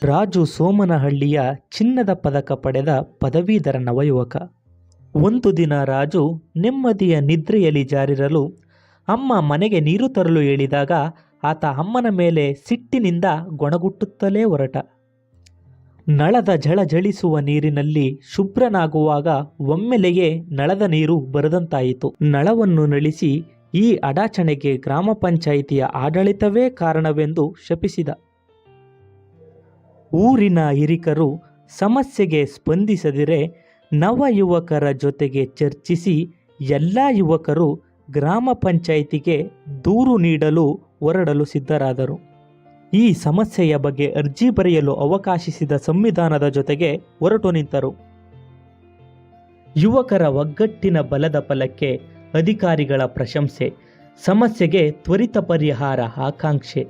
ರಾಜು ಸೋಮನಹಳ್ಳಿಯ ಚಿನ್ನದ ಪದಕ ಪಡೆದ ಪದವೀಧರ ನವಯುವಕ. ಒಂದು ದಿನ ರಾಜು ನೆಮ್ಮದಿಯ ನಿದ್ರೆಯಲ್ಲಿ ಜಾರಿರಲು ಅಮ್ಮ ಮನೆಗೆ ನೀರು ತರಲು ಹೇಳಿದಾಗ ಆತ ಅಮ್ಮನ ಮೇಲೆ ಸಿಟ್ಟಿನಿಂದ ಗೊಣಗುಟ್ಟುತ್ತಲೇ ಹೊರಟ. ನಳದ ಝಳಝಳಿಸುವ ನೀರಿನಲ್ಲಿ ಶುಭ್ರನಾಗುವಾಗ ಒಮ್ಮೆಲೆಯೇ ನಳದ ನೀರು ಬರದಂತಾಯಿತು. ನಳವನ್ನು ನಳಿಸಿ ಈ ಅಡಚಣೆಗೆ ಗ್ರಾಮ ಪಂಚಾಯಿತಿಯ ಆಡಳಿತವೇ ಕಾರಣವೆಂದು ಶಪಿಸಿದ. ಊರಿನ ಹಿರಿಕರು ಸಮಸ್ಯೆಗೆ ಸ್ಪಂದಿಸದಿರೆ ನವಯುವಕರ ಜೊತೆಗೆ ಚರ್ಚಿಸಿ ಎಲ್ಲ ಯುವಕರು ಗ್ರಾಮ ಪಂಚಾಯಿತಿಗೆ ದೂರು ನೀಡಲು ಹೊರಡಲು ಸಿದ್ಧರಾದರು. ಈ ಸಮಸ್ಯೆಯ ಬಗ್ಗೆ ಅರ್ಜಿ ಬರೆಯಲು ಅವಕಾಶಿಸಿದ ಸಂವಿಧಾನದ ಜೊತೆಗೆ ಹೊರಟು ನಿಂತರು. ಯುವಕರ ಒಗ್ಗಟ್ಟಿನ ಬಲದ ಫಲಕ್ಕೆ ಅಧಿಕಾರಿಗಳ ಪ್ರಶಂಸೆ, ಸಮಸ್ಯೆಗೆ ತ್ವರಿತ ಪರಿಹಾರ ಆಕಾಂಕ್ಷೆ.